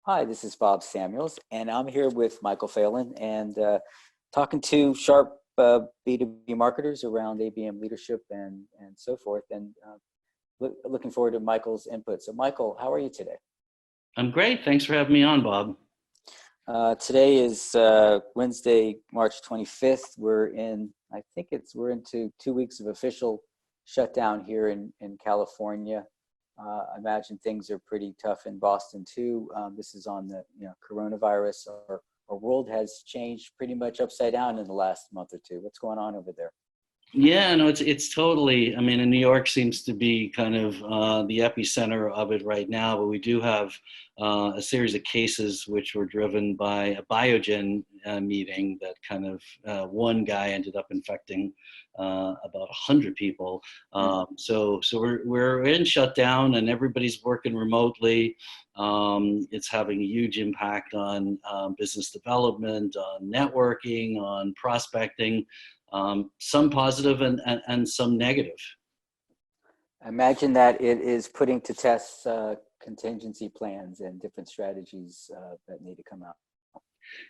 Hi, this is Bob Samuels, and I'm here with Michael Phelan and talking to sharp B2B marketers around ABM leadership and so forth, and looking forward to Michael's input. So, Michael, how are you today? I'm great. Thanks for having me on, Bob. Today is Wednesday, March 25th. We're into 2 weeks of official shutdown here in California. I imagine things are pretty tough in Boston too. This is on the coronavirus. Our world has changed pretty much upside down in the last month or two. What's going on over there? Yeah, no, it's totally. I mean, and New York seems to be kind of the epicenter of it right now. But we do have a series of cases which were driven by a Biogen meeting that kind of one guy ended up infecting about 100 people. So we're in shutdown, and everybody's working remotely. It's having a huge impact on business development, on networking, on prospecting. Some positive and some negative. I imagine that it is putting to test contingency plans and different strategies that need to come out.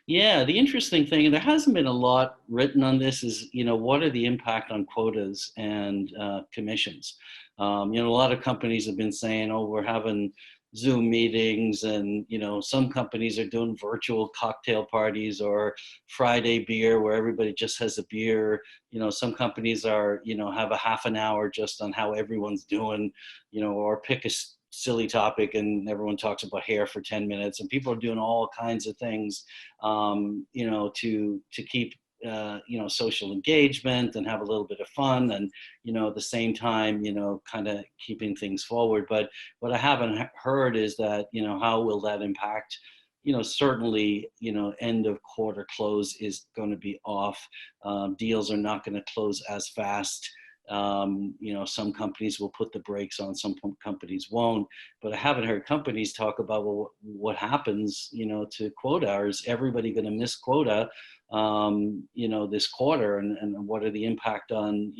Yeah, the interesting thing, and there hasn't been a lot written on this, is, what are the impact on quotas and commissions? A lot of companies have been saying, oh, we're having Zoom meetings, and, some companies are doing virtual cocktail parties or Friday beer where everybody just has a beer. Some companies are, have a half an hour just on how everyone's doing, or pick a silly topic and everyone talks about hair for 10 minutes, and people are doing all kinds of things, to keep, social engagement and have a little bit of fun, and, at the same time, kind of keeping things forward. But what I haven't heard is that, how will that impact, certainly, end of quarter close is going to be off. Deals are not going to close as fast. Some companies will put the brakes on, some companies won't. But I haven't heard companies talk about, well, what happens, to quota. Is everybody going to miss quota, this quarter, and what are the impact on,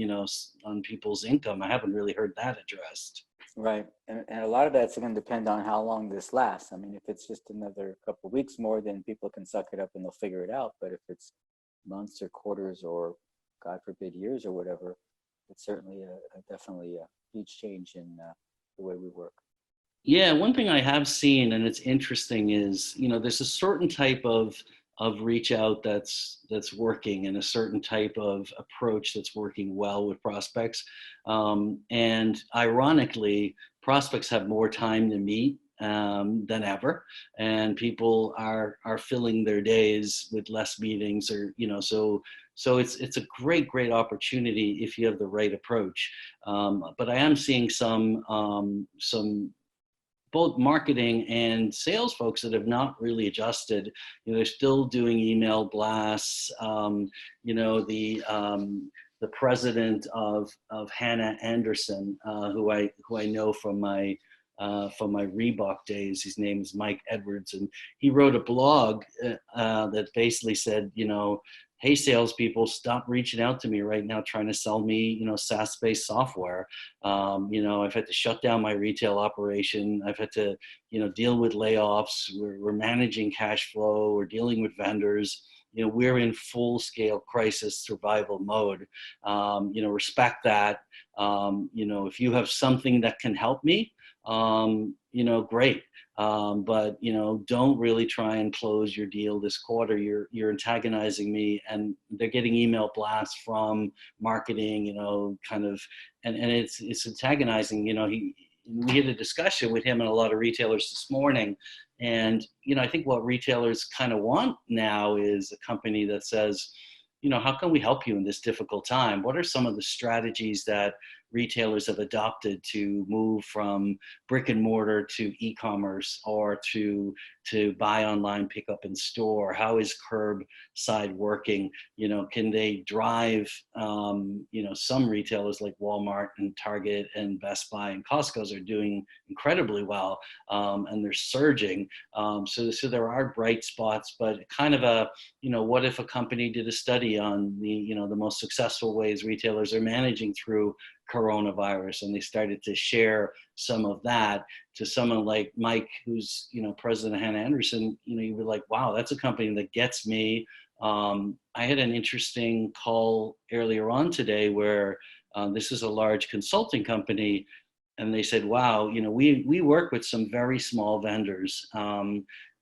on people's income? I haven't really heard that addressed. Right, and a lot of that's going to depend on how long this lasts. I mean, if it's just another couple of weeks more, then people can suck it up and they'll figure it out. But if it's months or quarters or, God forbid, years or whatever, it's certainly definitely a huge change in the way we work. Yeah, one thing I have seen, and it's interesting, is, there's a certain type of reach out that's working, and a certain type of approach that's working well with prospects. And ironically, prospects have more time to meet than ever, and people are filling their days with less meetings, or, so it's a great opportunity if you have the right approach. But I am seeing some both marketing and sales folks that have not really adjusted. They're still doing email blasts. The president of Hannah Anderson, who I know from my Reebok days. His name is Mike Edwards, and he wrote a blog that basically said, hey, salespeople, stop reaching out to me right now trying to sell me, SaaS-based software. I've had to shut down my retail operation. I've had to, deal with layoffs. We're managing cash flow. We're dealing with vendors. We're in full-scale crisis survival mode. Respect that. If you have something that can help me, great. But don't really try and close your deal this quarter. You're antagonizing me, and they're getting email blasts from marketing, and it's antagonizing. We had a discussion with him and a lot of retailers this morning, and I think what retailers kind of want now is a company that says, how can we help you in this difficult time? What are some of the strategies that retailers have adopted to move from brick and mortar to e-commerce, or to buy online, pick up in store? How is curbside working? Can they drive, some retailers like Walmart and Target and Best Buy and Costco's are doing incredibly well, and they're surging. So there are bright spots, but kind of what if a company did a study on the most successful ways retailers are managing through coronavirus, and they started to share some of that to someone like Mike, who's, president of Hannah Anderson. You were like, wow, that's a company that gets me. I had an interesting call earlier on today where this is a large consulting company, and they said, wow, we work with some very small vendors,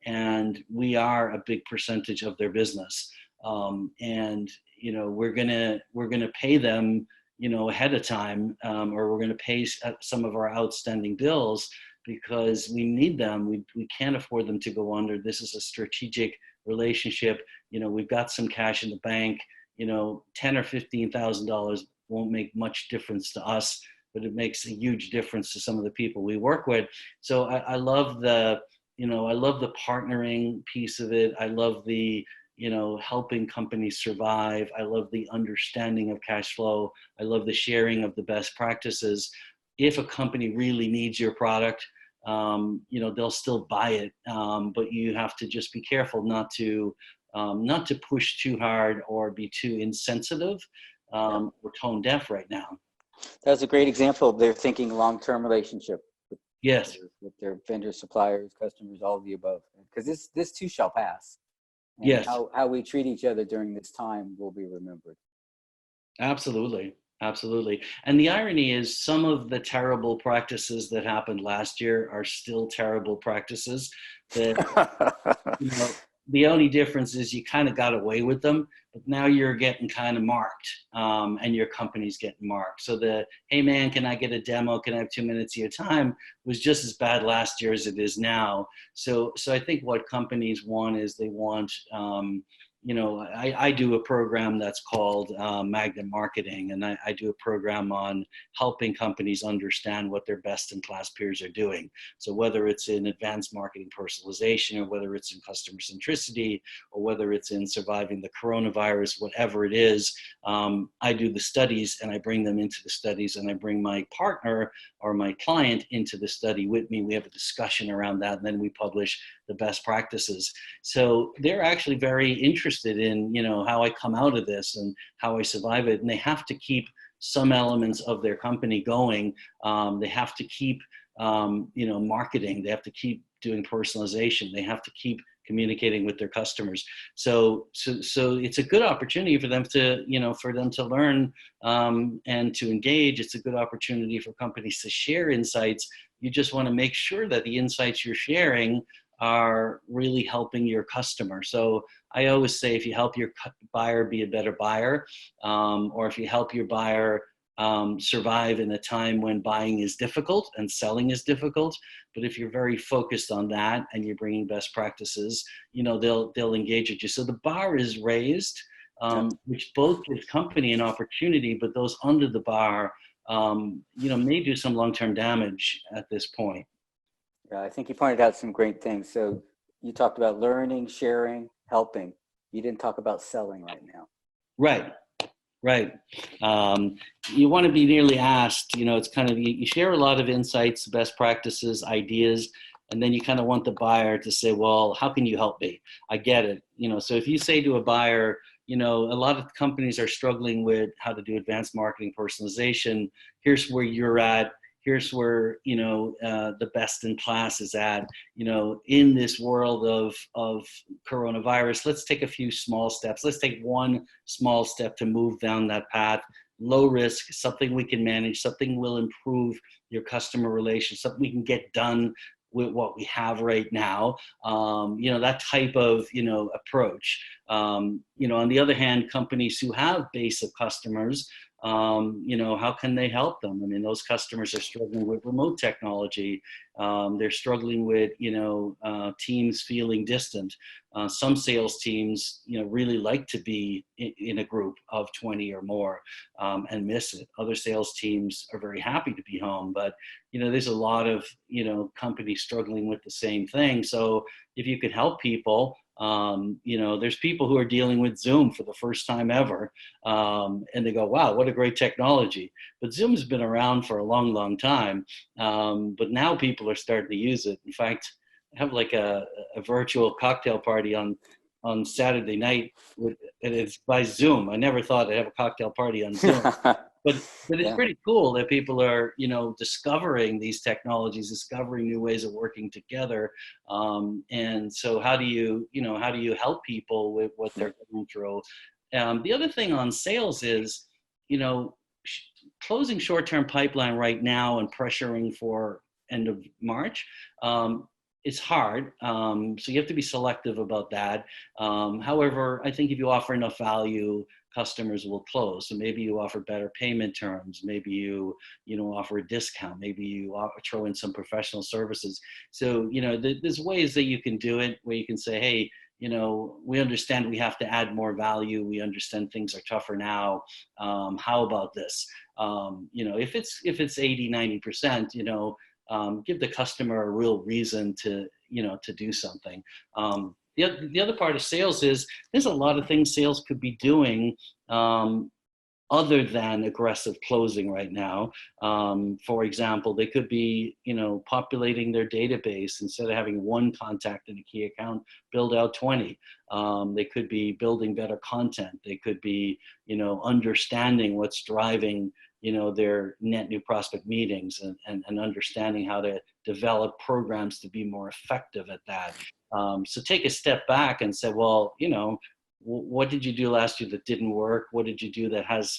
and we are a big percentage of their business. And we're gonna pay them ahead of time, or we're gonna pay some of our outstanding bills because we need them. We can't afford them to go under. This is a strategic relationship. We've got some cash in the bank. $10,000 or $15,000 won't make much difference to us, but it makes a huge difference to some of the people we work with. So I love the partnering piece of it. I love the helping companies survive. I love the understanding of cash flow. I love the sharing of the best practices. If a company really needs your product, they'll still buy it, but you have to just be careful not to push too hard or be too insensitive, or tone deaf right now. That's a great example of their thinking long-term relationship with, yes, with their vendors, suppliers, customers, all of the above. Because this too shall pass. And yes, how we treat each other during this time will be remembered. absolutely. Absolutely. And the irony is some of the terrible practices that happened last year are still terrible practices that, the only difference is you kind of got away with them, but now you're getting kind of marked, and your company's getting marked. So the, hey man, can I get a demo? Can I have 2 minutes of your time? Was just as bad last year as it is now. So I think what companies want is they want, I do a program that's called Magnet Marketing, and I do a program on helping companies understand what their best in class peers are doing. So whether it's in advanced marketing personalization, or whether it's in customer centricity, or whether it's in surviving the coronavirus, whatever it is, I do the studies and I bring them into the studies, and I bring my partner or my client into the study with me. We have a discussion around that, and then we publish the best practices. So they're actually very interested in, how I come out of this and how I survive it. And they have to keep some elements of their company going. They have to keep, marketing. They have to keep doing personalization. They have to keep communicating with their customers. So it's a good opportunity for them to learn, and to engage. It's a good opportunity for companies to share insights. You just want to make sure that the insights you're sharing are really helping your customer. So I always say, if you help your buyer be a better buyer, or if you help your buyer survive in a time when buying is difficult and selling is difficult, but if you're very focused on that and you're bringing best practices, they'll engage with you. So the bar is raised, which both gives company an opportunity, but those under the bar, may do some long-term damage at this point. Yeah, I think you pointed out some great things. So you talked about learning, sharing, helping. You didn't talk about selling right now. Right. You want to be nearly asked, it's kind of, you share a lot of insights, best practices, ideas, and then you kind of want the buyer to say, well, how can you help me? I get it. So if you say to a buyer, a lot of companies are struggling with how to do advanced marketing personalization. Here's where you're at. Here's where, the best in class is at, in this world of coronavirus. Let's take a few small steps. Let's take one small step to move down that path. Low risk, something we can manage, something will improve your customer relations, something we can get done with what we have right now. That type of, approach. On the other hand, companies who have base of customers, how can they help them? I mean, those customers are struggling with remote technology. They're struggling with, teams feeling distant. Some sales teams, really like to be in a group of 20 or more, and miss it. Other sales teams are very happy to be home, but, there's a lot of, companies struggling with the same thing. So if you could help people, there's people who are dealing with Zoom for the first time ever, and they go, wow, what a great technology. But Zoom's been around for a long, long time, but now people are starting to use it. In fact, I have like a virtual cocktail party on Saturday night, and it's by Zoom. I never thought I'd have a cocktail party on Zoom. but it's Yeah. pretty cool that people are, discovering these technologies, discovering new ways of working together. And so how do you help people with what Yeah. they're going through? The other thing on sales is, you know, closing short-term pipeline right now and pressuring for end of March. It's hard. So you have to be selective about that. However, I think if you offer enough value, customers will close. So maybe you offer better payment terms. Maybe you offer a discount. Maybe you throw in some professional services. So, there's ways that you can do it where you can say, hey, we understand we have to add more value. We understand things are tougher now. How about this? If it's 80, 90%, give the customer a real reason to do something. The other part of sales is there's a lot of things sales could be doing other than aggressive closing right now. For example, they could be, populating their database. Instead of having one contact in a key account, build out 20. They could be building better content. They could be, understanding what's driving, their net new prospect meetings and understanding how to develop programs to be more effective at that. So take a step back and say, well, what did you do last year that didn't work? What did you do that has,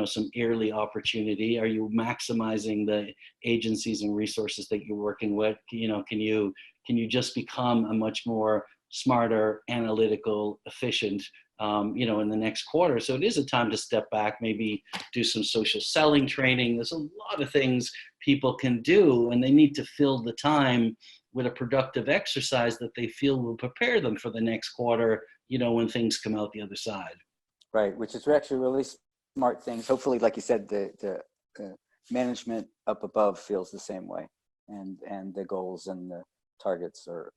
some early opportunity? Are you maximizing the agencies and resources that you're working with? Can you just become a much more smarter, analytical, efficient, in the next quarter? So it is a time to step back, maybe do some social selling training. There's a lot of things people can do, and they need to fill the time with a productive exercise that they feel will prepare them for the next quarter, when things come out the other side. Right, which is actually really smart things. Hopefully, like you said, the management up above feels the same way, and the goals and the targets are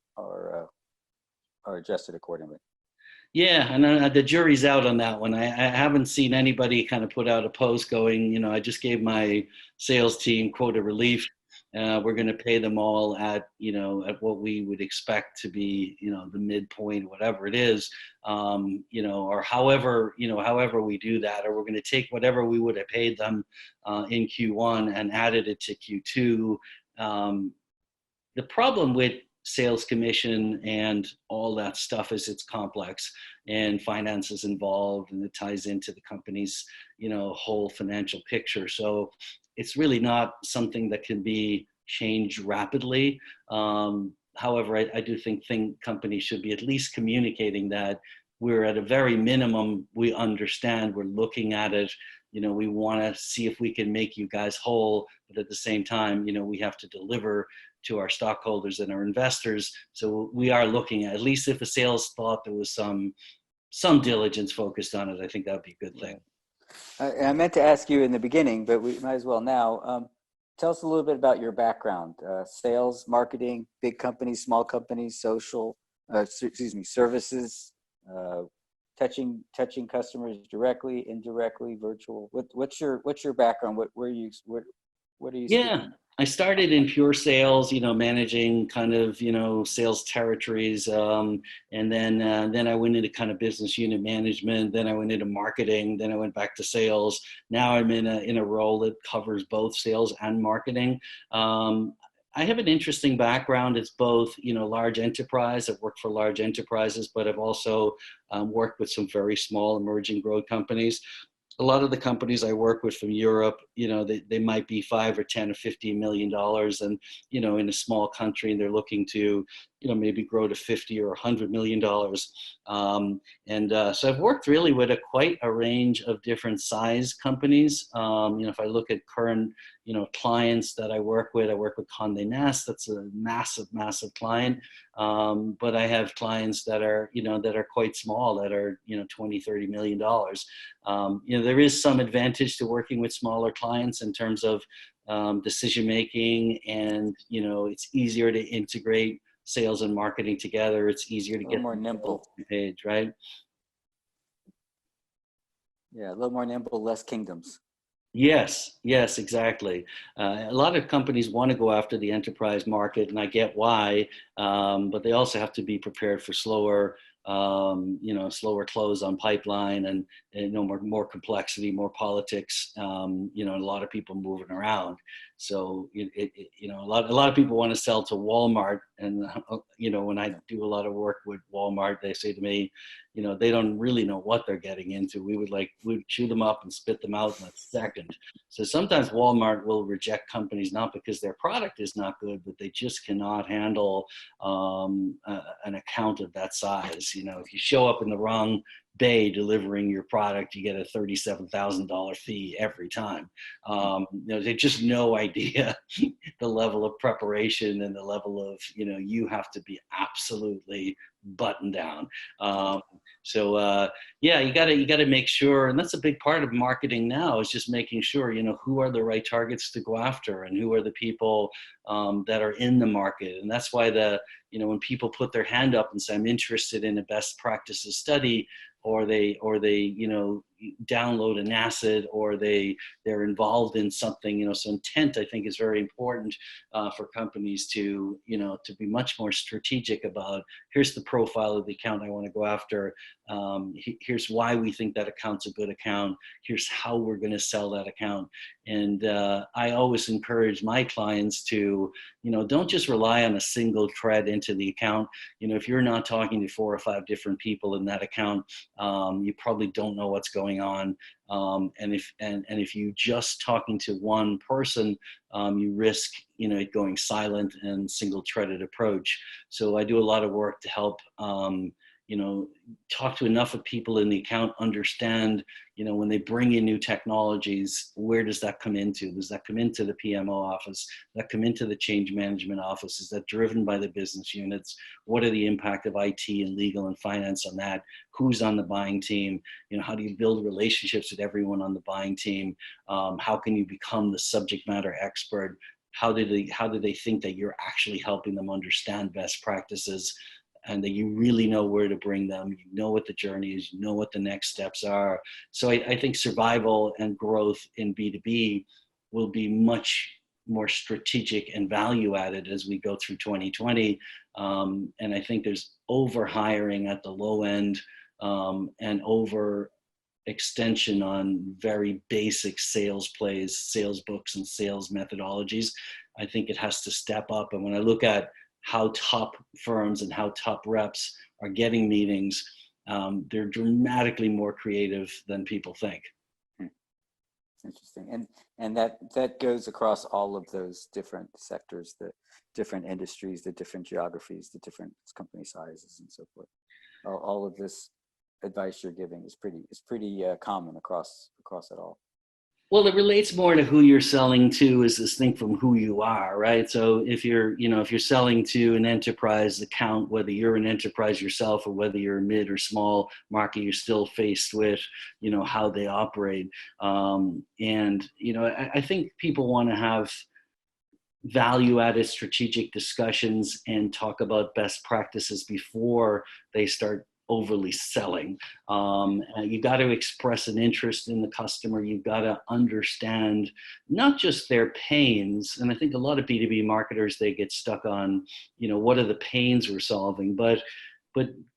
adjusted accordingly. Yeah, and the jury's out on that one. I haven't seen anybody kind of put out a post going, I just gave my sales team quota relief. We're going to pay them all at what we would expect to be, the midpoint, whatever it is, or however we do that, or we're going to take whatever we would have paid them in Q1 and added it to Q2. The problem with sales commission and all that stuff is it's complex and finance is involved and it ties into the company's, whole financial picture. So it's really not something that can be changed rapidly. However, I do think companies should be at least communicating that we're at a very minimum, we understand, we're looking at it, we want to see if we can make you guys whole, but at the same time, we have to deliver to our stockholders and our investors. So we are looking at least if the sales thought there was some diligence focused on it, I think that would be a good thing. I meant to ask you in the beginning, but we might as well now. Tell us a little bit about your background, sales, marketing, big companies, small companies, social, services, touching customers directly, indirectly, virtual. What's your background? What are you Yeah, I started in pure sales, managing kind of, sales territories. And then I went into kind of business unit management. Then I went into marketing. Then I went back to sales. Now I'm in a role that covers both sales and marketing. I have an interesting background. It's both, large enterprise. I've worked for large enterprises, but I've also worked with some very small emerging growth companies. A lot of the companies I work with from Europe, they might be 5 or 10 or $15 million, and in a small country, and they're looking to, maybe grow to 50 or $100 million. So I've worked really with quite a range of different size companies. If I look at current, clients that I work with Condé Nast. That's a massive, massive client. But I have clients that are, that are quite small, that are, 20, $30 million. There is some advantage to working with smaller clients in terms of decision making, and it's easier to integrate sales and marketing together. It's easier to get more nimble page, right? Yeah, a little more nimble, less kingdoms. Yes, exactly. A lot of companies want to go after the enterprise market, and I get why, but they also have to be prepared for slower close on pipeline, more complexity, more politics, you know, a lot of people moving around. So you know, a lot of people want to sell to Walmart, and you know, when I do a lot of work with Walmart, they say to me, you know, they don't really know what they're getting into. We'd chew them up and spit them out in a second. So sometimes Walmart will reject companies not because their product is not good, but they just cannot handle an account of that size. You know, if you show up in the wrong bay delivering your product, you get a $37,000 fee every time. You know, they just no idea the level of preparation and the level of, you know, you have to be absolutely buttoned down. Yeah, you gotta make sure, and that's a big part of marketing now, is just making sure, you know, who are the right targets to go after, and who are the people that are in the market. And that's why you know, when people put their hand up and say, I'm interested in a best practices study, or they you know, download an asset, or they're involved in something, you know. So intent, I think, is very important for companies to, you know, to be much more strategic about, here's the profile of the account I want to go after, here's why we think that account's a good account, here's how we're going to sell that account. And I always encourage my clients to, you know, don't just rely on a single thread into the account. You know, if you're not talking to 4 or 5 different people in that account, you probably don't know what's going on. And if you just talking to one person, you risk, you know, it going silent and single threaded approach. So I do a lot of work to help, you know, talk to enough of people in the account, understand, you know, when they bring in new technologies, where does that come into? Does that come into the PMO office? Does that come into the change management office? Is that driven by the business units? What are the impact of IT and legal and finance on that? Who's on the buying team? You know, how do you build relationships with everyone on the buying team? How can you become the subject matter expert? How do they think that you're actually helping them understand best practices, and that you really know where to bring them, you know what the journey is, you know what the next steps are. So I think survival and growth in B2B will be much more strategic and value added as we go through 2020. And I think there's over hiring at the low end, and over extension on very basic sales plays, sales books, and sales methodologies. I think it has to step up. And when I look at how top firms and how top reps are getting meetings, they're dramatically more creative than people think. Interesting. And that goes across all of those different sectors, the different industries, the different geographies, the different company sizes, and so forth. All of this advice you're giving is pretty common across it all. Well, it relates more to who you're selling to, is distinct from who you are, right? So if you're selling to an enterprise account, whether you're an enterprise yourself or whether you're a mid or small market, you're still faced with, you know, how they operate. And, you know, I think people want to have value-added strategic discussions and talk about best practices before they start overly selling. You got to express an interest in the customer. You've got to understand not just their pains. And I think a lot of B2B marketers, they get stuck on, you know, what are the pains we're solving? But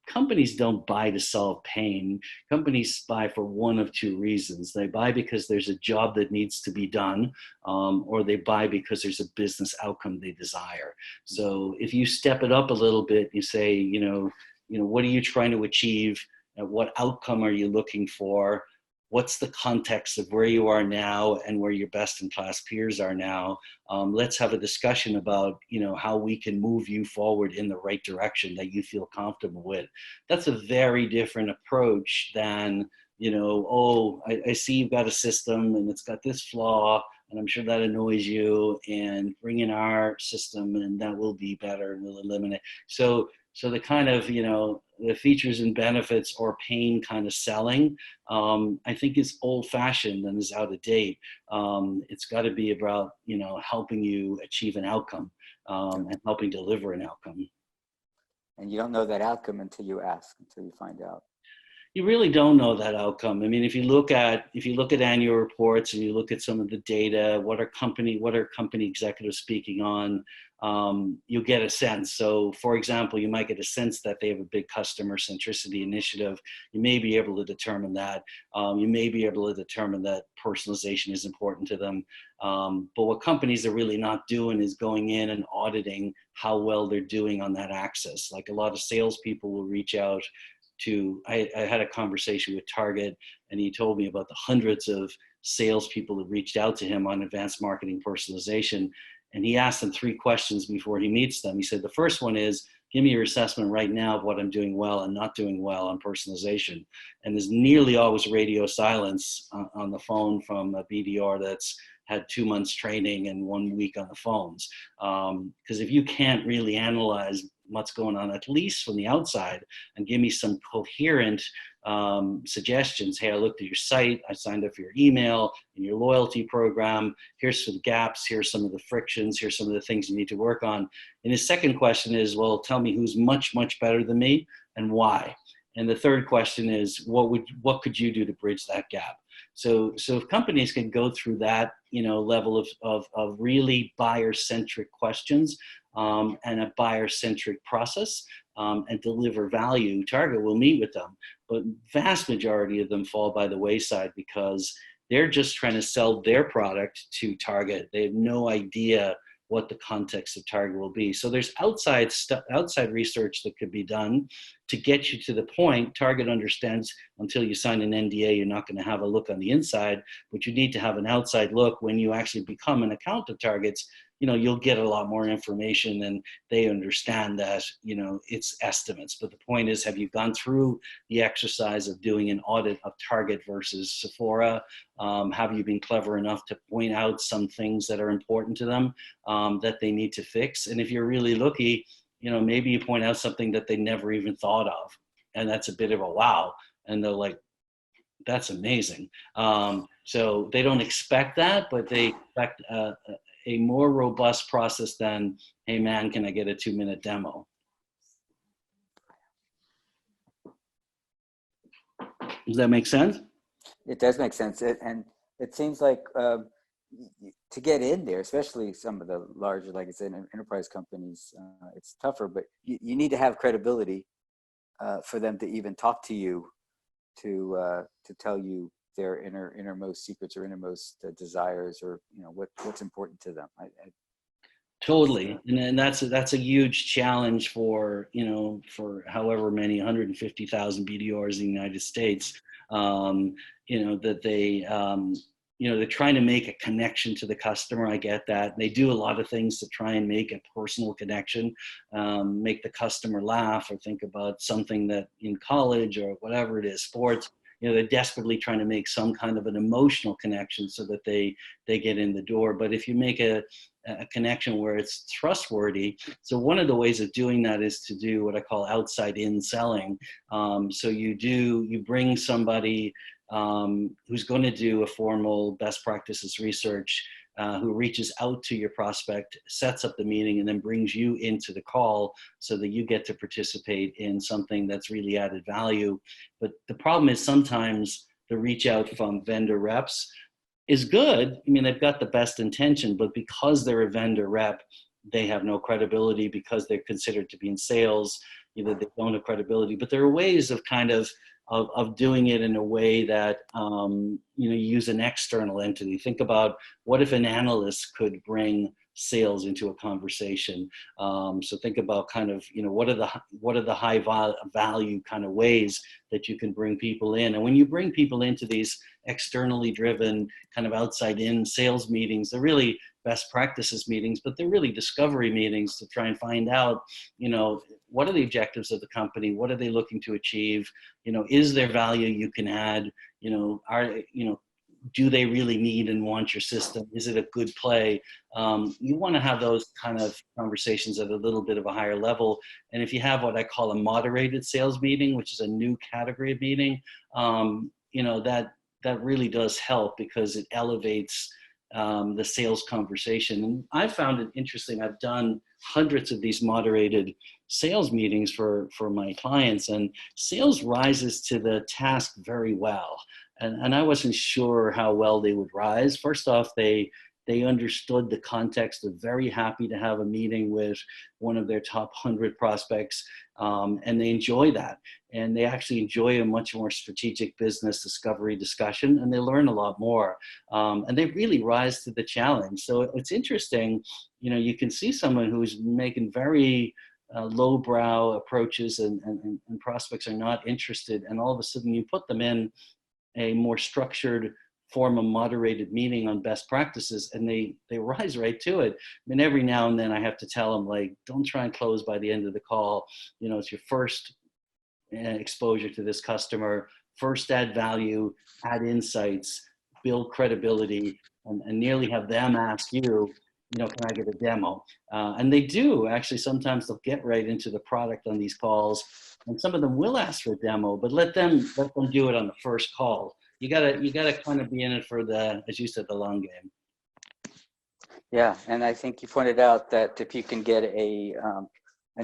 companies don't buy to solve pain. Companies buy for one of two reasons. They buy because there's a job that needs to be done, or they buy because there's a business outcome they desire. So if you step it up a little bit, you say, you know, what are you trying to achieve? And what outcome are you looking for? What's the context of where you are now and where your best in class peers are now? Let's have a discussion about, you know, how we can move you forward in the right direction that you feel comfortable with. That's a very different approach than, you know, oh, I see you've got a system and it's got this flaw, and I'm sure that annoys you, and bring in our system and that will be better and we'll eliminate. So the kind of, you know, the features and benefits or pain kind of selling, I think is old fashioned and is out of date. It's got to be about, you know, helping you achieve an outcome, and helping deliver an outcome. And you don't know that outcome until you ask, until you find out. You really don't know that outcome. I mean, if you look at annual reports and you look at some of the data, what are company executives speaking on, you get a sense. So, for example, you might get a sense that they have a big customer centricity initiative. You may be able to determine that. You may be able to determine that personalization is important to them. But what companies are really not doing is going in and auditing how well they're doing on that axis. Like a lot of salespeople will reach out I had a conversation with Target, and he told me about the hundreds of salespeople that reached out to him on advanced marketing personalization. And he asked them three questions before he meets them. He said, the first one is, give me your assessment right now of what I'm doing well and not doing well on personalization. And there's nearly always radio silence on the phone from a BDR that's had 2 months training and 1 week on the phones. Because if you can't really analyze what's going on, at least from the outside, and give me some coherent suggestions. Hey, I looked at your site, I signed up for your email and your loyalty program. Here's some gaps, here's some of the frictions, here's some of the things you need to work on. And his second question is, well, tell me who's much, much better than me and why. And the third question is, what could you do to bridge that gap? So if companies can go through that, level of really buyer-centric questions, and a buyer-centric process, and deliver value, Target will meet with them. But vast majority of them fall by the wayside because they're just trying to sell their product to Target. They have no idea what the context of Target will be. So there's outside research that could be done to get you to the point. Target understands until you sign an NDA, you're not going to have a look on the inside, but you need to have an outside look when you actually become an account of Target's. You'll get a lot more information, and they understand that, it's estimates. But the point is, have you gone through the exercise of doing an audit of Target versus Sephora? Have you been clever enough to point out some things that are important to them, that they need to fix? And if you're really lucky, maybe you point out something that they never even thought of. And that's a bit of a wow. And they're like, that's amazing. So they don't expect that, but they expect a more robust process than, hey man, can I get a 2-minute demo? Does that make sense? It does make sense. And it seems like to get in there, especially some of the larger, like I said, enterprise companies, it's tougher, but you need to have credibility for them to even talk to you, to tell you their innermost secrets or innermost desires, or what's important to them. Totally, and that's a huge challenge for however many 150,000 BDRs in the United States. That they're trying to make a connection to the customer. I get that. They do a lot of things to try and make a personal connection, make the customer laugh, or think about something that in college or whatever it is, sports. They're desperately trying to make some kind of an emotional connection so that they get in the door. But if you make a connection where it's trustworthy, so one of the ways of doing that is to do what I call outside in selling. So you bring somebody who's going to do a formal best practices research, who reaches out to your prospect, sets up the meeting, and then brings you into the call so that you get to participate in something that's really added value. But the problem is sometimes the reach out from vendor reps is good. I mean, they've got the best intention, but because they're a vendor rep, they have no credibility because they're considered to be in sales. They don't have credibility. But there are ways of kind of doing it in a way that, you use an external entity. Think about, what if an analyst could bring sales into a conversation? So think about kind of, what are the high value kind of ways that you can bring people in? And when you bring people into these externally driven kind of outside in sales meetings, they're really best practices meetings, but they're really discovery meetings to try and find out, what are the objectives of the company? What are they looking to achieve? Is there value you can add? Do they really need and want your system? Is it a good play? You want to have those kind of conversations at a little bit of a higher level. And if you have what I call a moderated sales meeting, which is a new category of meeting, that really does help, because it elevates the sales conversation. And I found it interesting. I've done hundreds of these moderated sales meetings for my clients, and sales rises to the task very well. And I wasn't sure how well they would rise. First off, they understood the context of very happy to have a meeting with one of their top 100 prospects, and they enjoy that. And they actually enjoy a much more strategic business discovery discussion, and they learn a lot more. And they really rise to the challenge. So it's interesting, you can see someone who's making very lowbrow approaches, and prospects are not interested, and all of a sudden you put them in a more structured form of moderated meeting on best practices, and they rise right to it. I mean, every now and then I have to tell them, like, don't try and close by the end of the call. It's your first exposure to this customer. First, add value, add insights, build credibility, and nearly have them ask you, can I get a demo? And they do actually. Sometimes they'll get right into the product on these calls, and some of them will ask for a demo, but let them do it on the first call. You gotta kind of be in it for the, as you said, the long game. Yeah, and I think you pointed out that if you can get an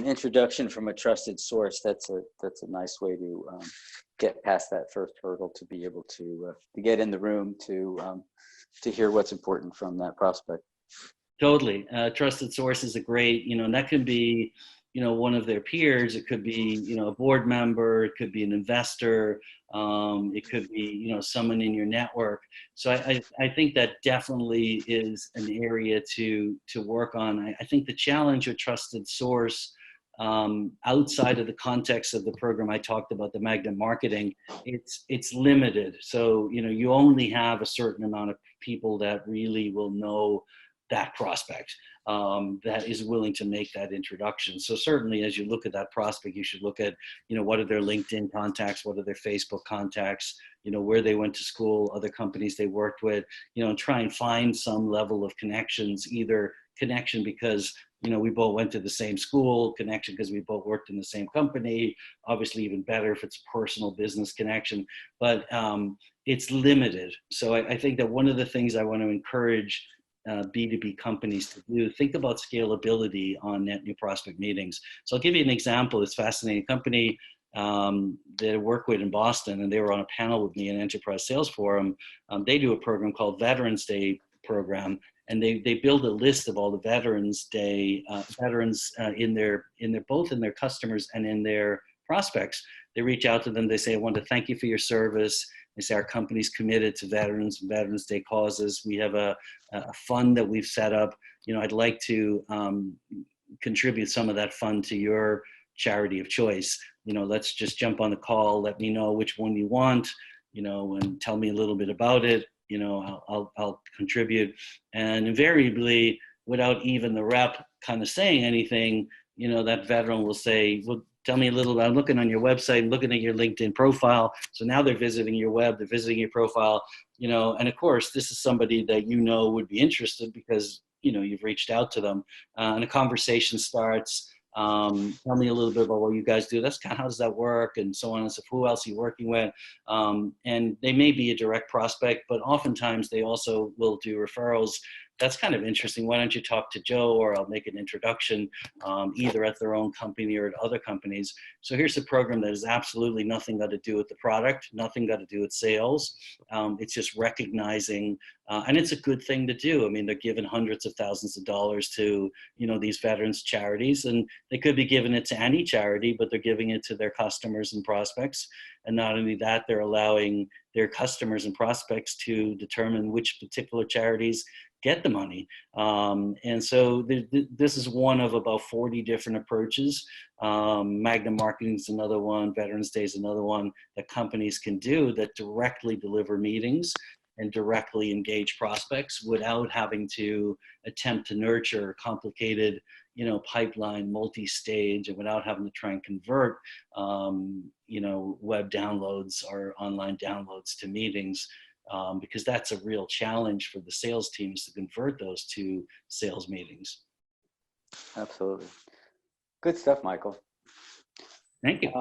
introduction from a trusted source, that's a nice way to get past that first hurdle, to be able to get in the room to hear what's important from that prospect. Totally. Trusted source is a great, and that can be, one of their peers. It could be, a board member. It could be an investor. It could be, someone in your network. So I think that definitely is an area to work on. I think the challenge with trusted source, outside of the context of the program I talked about, the magnet marketing, it's limited. So, you only have a certain amount of people that really will know that prospect, that is willing to make that introduction. So certainly, as you look at that prospect, you should look at, what are their LinkedIn contacts, what are their Facebook contacts, where they went to school, other companies they worked with, and try and find some level of connections, either connection because, we both went to the same school, connection because we both worked in the same company, obviously even better if it's a personal business connection, but it's limited. So I think that one of the things I want to encourage B2B companies to do, think about scalability on net new prospect meetings. So I'll give you an example. It's fascinating. A company that I work with in Boston, and they were on a panel with me in Enterprise Sales Forum. They do a program called Veterans Day program, and they build a list of all the Veterans Day veterans in their both in their customers and in their prospects. They reach out to them. They say, I want to thank you for your service. They say our company's committed to veterans and Veterans Day causes. We have a fund that we've set up. I'd like to contribute some of that fund to your charity of choice. Let's just jump on the call. Let me know which one you want, and tell me a little bit about it. I'll contribute. And invariably, without even the rep kind of saying anything, that veteran will say, well, tell me a little about, I'm looking on your website, looking at your LinkedIn profile. So now they're visiting your web, they're visiting your profile, and of course, this is somebody that would be interested because, you've reached out to them, and a conversation starts. Tell me a little bit about what you guys do. That's kind of, how does that work? And so on and so forth. Who else are you working with? And they may be a direct prospect, but oftentimes they also will do referrals. That's kind of interesting. Why don't you talk to Joe, or I'll make an introduction, either at their own company or at other companies. So here's a program that has absolutely nothing got to do with the product, nothing got to do with sales. It's just recognizing, and it's a good thing to do. I mean, they're giving hundreds of thousands of dollars to, these veterans charities, and they could be giving it to any charity, but they're giving it to their customers and prospects. And not only that, they're allowing their customers and prospects to determine which particular charities get the money. And so this is one of about 40 different approaches. Magnet marketing is another one. Veterans Day is another one that companies can do that directly deliver meetings and directly engage prospects without having to attempt to nurture complicated, pipeline, multi-stage, and without having to try and convert, web downloads or online downloads to meetings. Because that's a real challenge for the sales teams to convert those to sales meetings. Absolutely. Good stuff, Michael. Thank you.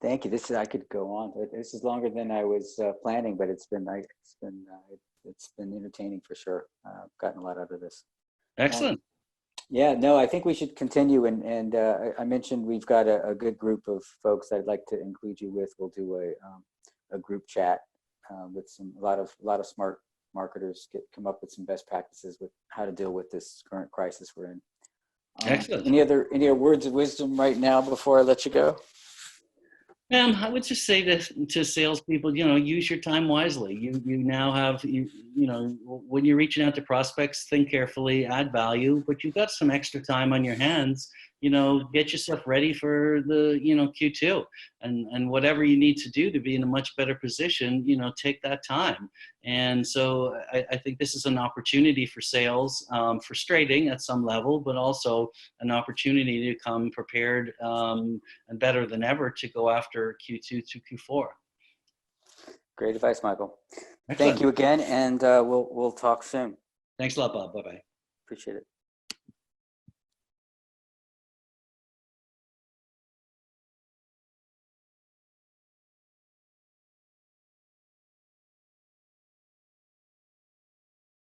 Thank you. I could go on. This is longer than I was planning, but it's been it's been entertaining for sure. Gotten a lot out of this. Excellent. Yeah, no, I think we should continue. And I mentioned we've got a good group of folks I'd like to include you with. We'll do a group chat with a lot of smart marketers come up with some best practices with how to deal with this current crisis we're in. Excellent. Any other words of wisdom right now before I let you go? I would just say to salespeople, use your time wisely. You now have when you're reaching out to prospects, think carefully, add value, but you've got some extra time on your hands. Get yourself ready for the Q2, and whatever you need to do to be in a much better position. Take that time. And so I think this is an opportunity for sales, frustrating at some level, but also an opportunity to come prepared and better than ever to go after Q2 to Q4. Great advice, Michael. Excellent. Thank you again, and we'll talk soon. Thanks a lot, Bob. Bye-bye. Appreciate it.